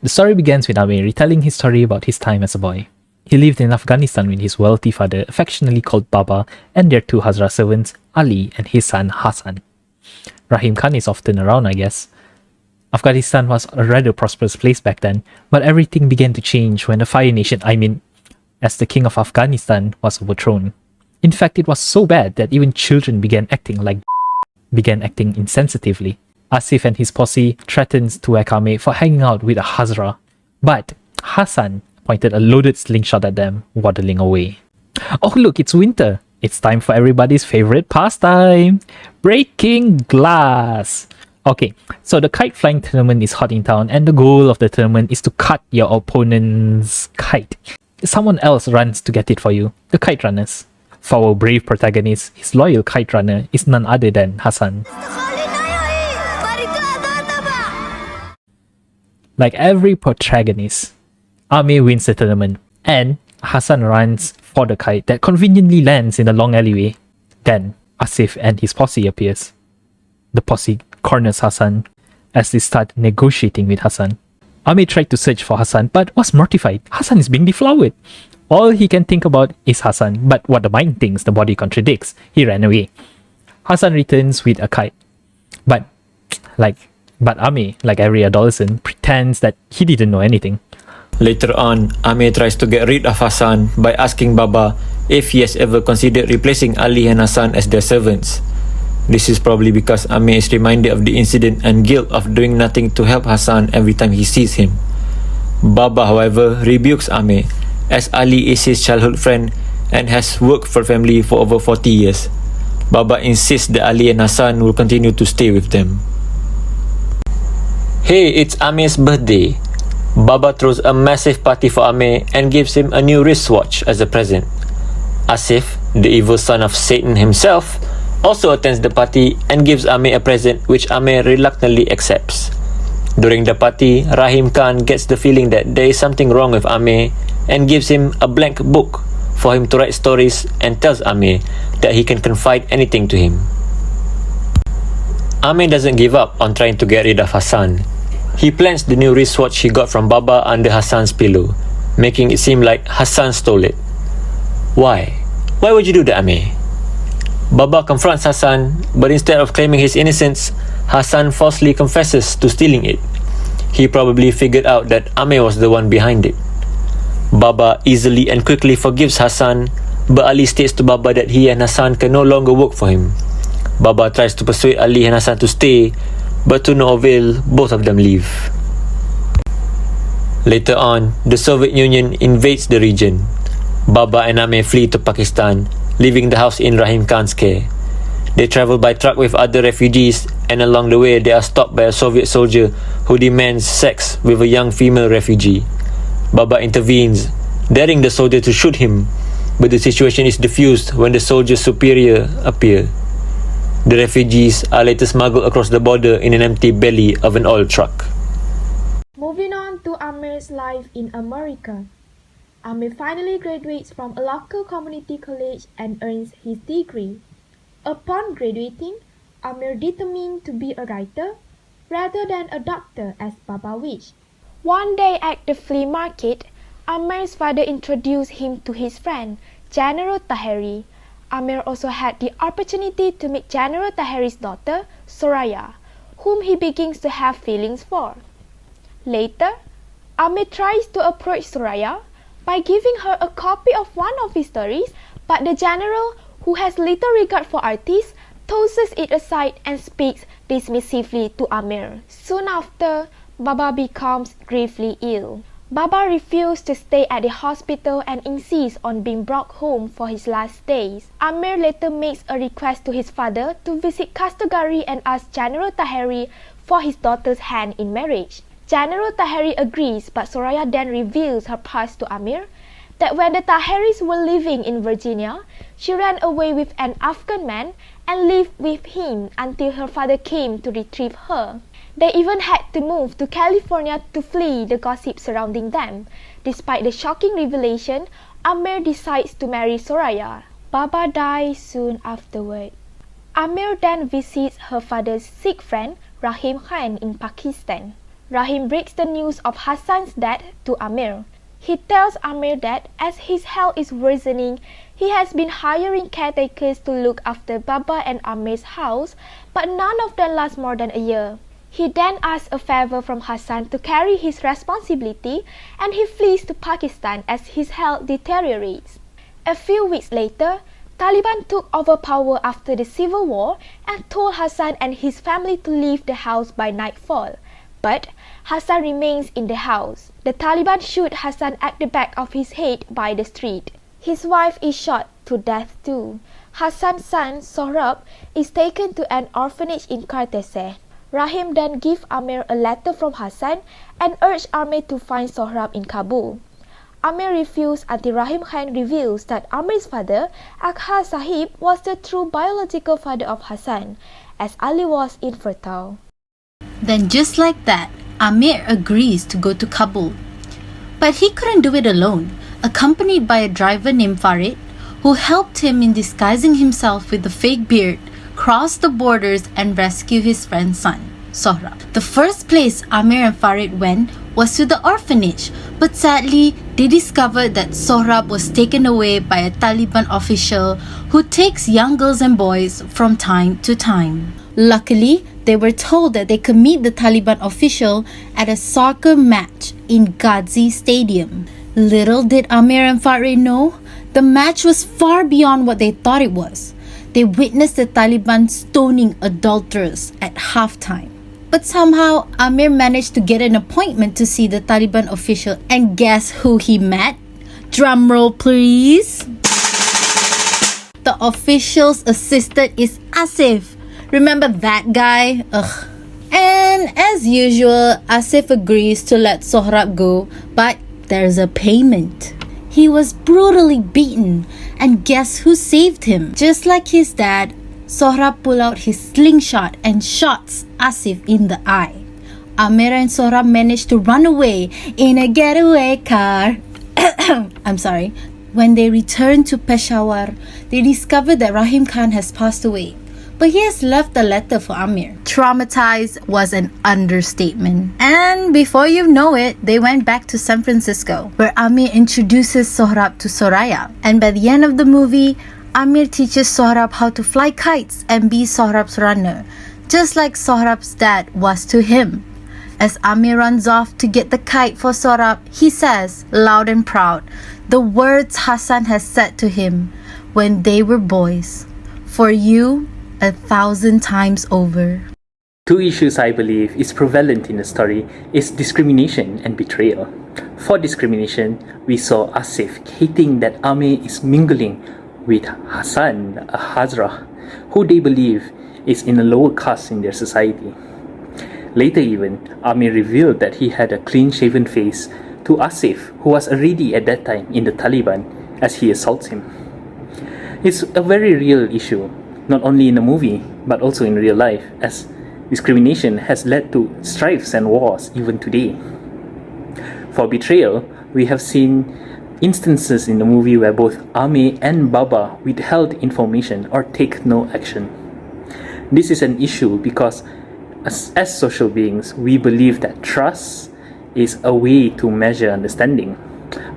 The story begins with Amir retelling his story about his time as a boy. He lived in Afghanistan with his wealthy father, affectionately called Baba, and their two Hazra servants, Ali and his son Hassan. Rahim Khan is often around, I guess. Afghanistan was a rather prosperous place back then, but everything began to change when the Fire Nation, as the king of Afghanistan, was overthrown. In fact, it was so bad that even children began acting insensitively. Asif and his posse threatened to whack Amir for hanging out with a Hazra, but Hassan pointed a loaded slingshot at them, waddling away. Oh look, it's winter! It's time for everybody's favorite pastime! Breaking glass! Okay, so the kite flying tournament is hot in town, and the goal of the tournament is to cut your opponent's kite. Someone else runs to get it for you, the Kite Runners. For our brave protagonist, his loyal Kite Runner is none other than Hassan. Like every protagonist, Amir wins the tournament, and Hassan runs for the kite that conveniently lands in the long alleyway. Then, Asif and his posse appears. The posse corners Hassan as they start negotiating with Hassan. Amir tried to search for Hassan but was mortified. Hassan is being deflowered. All he can think about is Hassan, but what the mind thinks, the body contradicts. He ran away. Hassan returns with a kite. But Amir, like every adolescent, pretends that he didn't know anything. Later on, Amir tries to get rid of Hassan by asking Baba if he has ever considered replacing Ali and Hassan as their servants. This is probably because Amir is reminded of the incident and guilt of doing nothing to help Hassan every time he sees him. Baba, however, rebukes Amir, as Ali is his childhood friend and has worked for family for over 40 years. Baba insists that Ali and Hassan will continue to stay with them. Hey, it's Amir's birthday. Baba throws a massive party for Amir and gives him a new wristwatch as a present. Asif, the evil son of Satan himself, also attends the party and gives Amir a present which Amir reluctantly accepts. During the party, Rahim Khan gets the feeling that there is something wrong with Amir and gives him a blank book for him to write stories and tells Amir that he can confide anything to him. Amir doesn't give up on trying to get rid of Hassan. He plants the new wristwatch he got from Baba under Hassan's pillow, making it seem like Hassan stole it. Why? Why would you do that, Amir? Baba confronts Hassan, but instead of claiming his innocence, Hassan falsely confesses to stealing it. He probably figured out that Amir was the one behind it. Baba easily and quickly forgives Hassan, but Ali states to Baba that he and Hassan can no longer work for him. Baba tries to persuade Ali and Hassan to stay, but to no avail, both of them leave. Later on, the Soviet Union invades the region. Baba and Amir flee to Pakistan, leaving the house in Rahim Khan's care. They travel by truck with other refugees, and along the way they are stopped by a Soviet soldier who demands sex with a young female refugee. Baba intervenes, daring the soldier to shoot him, but the situation is diffused when the soldier's superior appear. The refugees are later smuggled across the border in an empty belly of an oil truck. Moving on to Amir's life in America. Amir finally graduates from a local community college and earns his degree. Upon graduating, Amir determined to be a writer rather than a doctor as Baba wished. One day at the flea market, Amir's father introduced him to his friend, General Taheri. Amir also had the opportunity to meet General Taheri's daughter, Soraya, whom he begins to have feelings for. Later, Amir tries to approach Soraya by giving her a copy of one of his stories, but the general, who has little regard for artists, tosses it aside and speaks dismissively to Amir. Soon after, Baba becomes gravely ill. Baba refused to stay at the hospital and insists on being brought home for his last days. Amir later makes a request to his father to visit Kastagari and ask General Taheri for his daughter's hand in marriage. General Taheri agrees, but Soraya then reveals her past to Amir, that when the Taheris were living in Virginia, she ran away with an Afghan man and lived with him until her father came to retrieve her. They even had to move to California to flee the gossip surrounding them. Despite the shocking revelation, Amir decides to marry Soraya. Baba dies soon afterward. Amir then visits her father's Sikh friend Rahim Khan in Pakistan. Rahim breaks the news of Hassan's death to Amir. He tells Amir that as his health is worsening, he has been hiring caretakers to look after Baba and Amir's house, but none of them last more than a year. He then asks a favor from Hassan to carry his responsibility, and he flees to Pakistan as his health deteriorates. A few weeks later, Taliban took over power after the civil war and told Hassan and his family to leave the house by nightfall. But Hassan remains in the house. The Taliban shoot Hassan at the back of his head by the street. His wife is shot to death too. Hassan's son, Sohrab, is taken to an orphanage in Kartese. Rahim then gives Amir a letter from Hassan and urged Amir to find Sohrab in Kabul. Amir refused until Rahim Khan reveals that Amir's father, Akha Sahib, was the true biological father of Hassan, as Ali was infertile. Then just like that, Amir agrees to go to Kabul. But he couldn't do it alone, accompanied by a driver named Farid, who helped him in disguising himself with a fake beard, cross the borders and rescue his friend's son, Sohrab. The first place Amir and Farid went was to the orphanage, but sadly, they discovered that Sohrab was taken away by a Taliban official who takes young girls and boys from time to time. Luckily, they were told that they could meet the Taliban official at a soccer match in Ghazi Stadium. Little did Amir and Farid know, the match was far beyond what they thought it was. They witnessed the Taliban stoning adulterers at halftime. But somehow, Amir managed to get an appointment to see the Taliban official, and guess who he met? Drumroll please! The official's assistant is Asif. Remember that guy? Ugh. And as usual, Asif agrees to let Sohrab go, but there's a payment. He was brutally beaten, and guess who saved him? Just like his dad, Sohrab pulled out his slingshot and shots Asif in the eye. Amir and Sohrab managed to run away in a getaway car. I'm sorry. When they returned to Peshawar, they discovered that Rahim Khan has passed away. But he has left a letter for Amir. Traumatized was an understatement. And before you know it, they went back to San Francisco, where Amir introduces Sohrab to Soraya. And by the end of the movie, Amir teaches Sohrab how to fly kites and be Sohrab's runner, just like Sohrab's dad was to him. As Amir runs off to get the kite for Sohrab, he says, loud and proud, the words Hassan has said to him when they were boys. For you, 1,000 times over. Two issues I believe is prevalent in the story is discrimination and betrayal. For discrimination, we saw Asif hating that Amir is mingling with Hassan, a Hazra, who they believe is in a lower caste in their society. Later even, Amir revealed that he had a clean-shaven face to Asif, who was already at that time in the Taliban, as he assaults him. It's a very real issue, not only in the movie, but also in real life, as discrimination has led to strifes and wars even today. For betrayal, we have seen instances in the movie where both Amir and Baba withheld information or take no action. This is an issue because as social beings, we believe that trust is a way to measure understanding.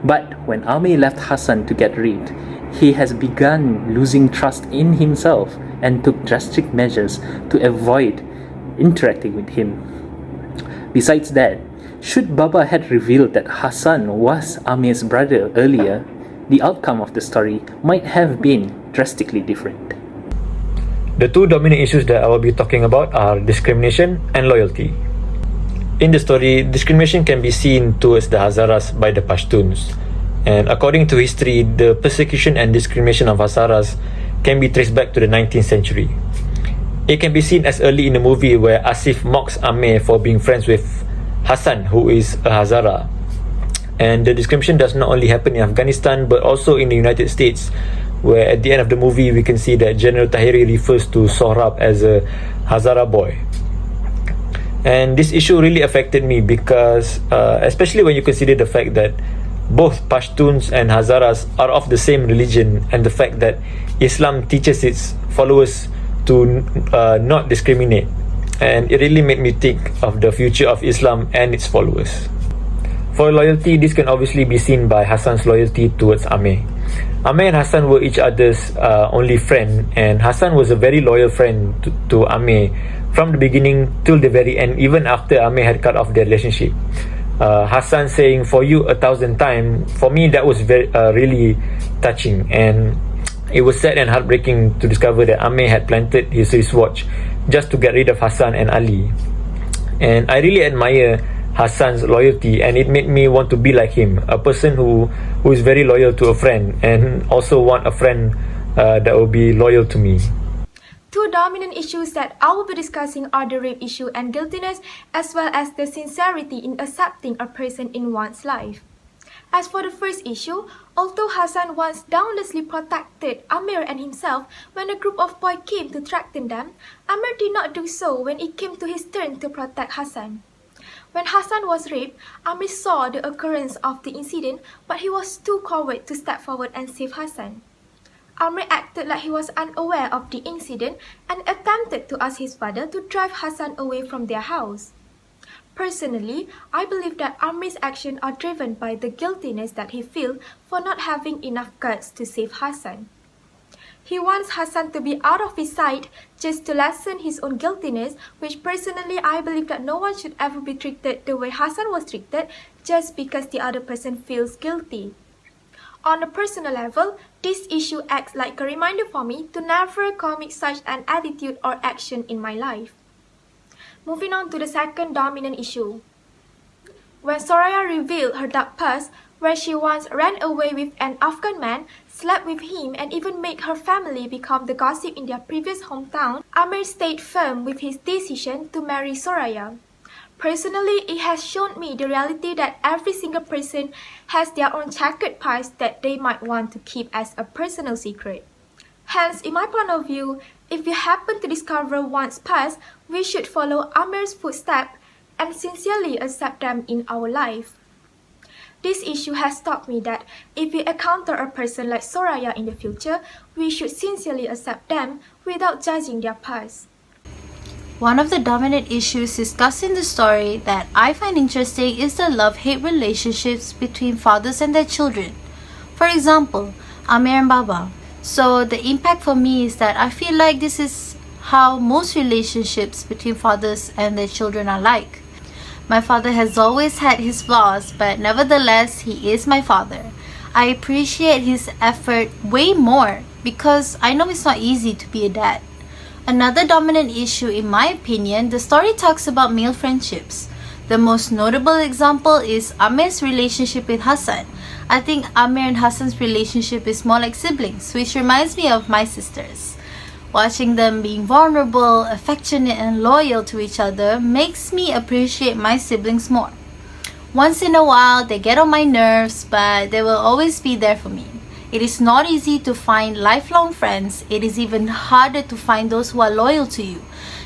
But when Amir left Hassan to get rid, he has begun losing trust in himself and took drastic measures to avoid interacting with him. Besides that, should Baba had revealed that Hassan was Amir's brother earlier, the outcome of the story might have been drastically different. The two dominant issues that I will be talking about are discrimination and loyalty. In the story, discrimination can be seen towards the Hazaras by the Pashtuns. And according to history, the persecution and discrimination of Hazaras can be traced back to the 19th century. It can be seen as early in the movie where Asif mocks Amir for being friends with Hassan, who is a Hazara. And the discrimination does not only happen in Afghanistan but also in the United States, where at the end of the movie we can see that General Tahiri refers to Sohrab as a Hazara boy. And this issue really affected me because especially when you consider the fact that both Pashtuns and Hazaras are of the same religion, and the fact that Islam teaches its followers to not discriminate. and it really made me think of the future of Islam and its followers. For loyalty, this can obviously be seen by Hassan's loyalty towards Amir. Amir and Hassan were each other's only friend, and Hassan was a very loyal friend to Amir from the beginning till the very end, even after Amir had cut off their relationship. Hassan saying "for you 1,000 times," for me that was very really touching, and it was sad and heartbreaking to discover that Amir had planted his wristwatch just to get rid of Hassan and Ali. And I really admire Hassan's loyalty, and it made me want to be like him, a person who is very loyal to a friend, and also want a friend that will be loyal to me. Two dominant issues that I will be discussing are the rape issue and guiltiness, as well as the sincerity in accepting a person in one's life. As for the first issue, although Hassan once doubtlessly protected Amir and himself when a group of boys came to threaten them, Amir did not do so when it came to his turn to protect Hassan. When Hassan was raped, Amir saw the occurrence of the incident, but he was too coward to step forward and save Hassan. Amir acted like he was unaware of the incident and attempted to ask his father to drive Hassan away from their house. Personally, I believe that Amir's actions are driven by the guiltiness that he feels for not having enough guts to save Hassan. He wants Hassan to be out of his sight just to lessen his own guiltiness, which personally I believe that no one should ever be treated the way Hassan was treated just because the other person feels guilty. On a personal level, this issue acts like a reminder for me to never commit such an attitude or action in my life. Moving on to the second dominant issue. When Soraya revealed her dark past, where she once ran away with an Afghan man, slept with him, and even made her family become the gossip in their previous hometown, Amir stayed firm with his decision to marry Soraya. Personally, it has shown me the reality that every single person has their own checkered past that they might want to keep as a personal secret. Hence, in my point of view, if we happen to discover one's past, we should follow Amir's footsteps and sincerely accept them in our life. This issue has taught me that if we encounter a person like Soraya in the future, we should sincerely accept them without judging their past. One of the dominant issues discussed in the story that I find interesting is the love-hate relationships between fathers and their children. For example, Amir and Baba. So the impact for me is that I feel like this is how most relationships between fathers and their children are like. My father has always had his flaws, but nevertheless, he is my father. I appreciate his effort way more because I know it's not easy to be a dad. Another dominant issue, in my opinion, the story talks about male friendships. The most notable example is Amir's relationship with Hassan. I think Amir and Hassan's relationship is more like siblings, which reminds me of my sisters. Watching them being vulnerable, affectionate, and loyal to each other makes me appreciate my siblings more. Once in a while, they get on my nerves, but they will always be there for me. It is not easy to find lifelong friends. It is even harder to find those who are loyal to you,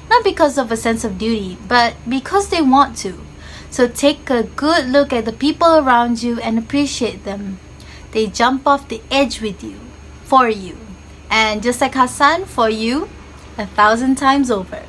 not because of a sense of duty, but because they want to. So take a good look at the people around you and appreciate them. They jump off the edge with you, for you. And just like Hassan, for you, 1,000 times over.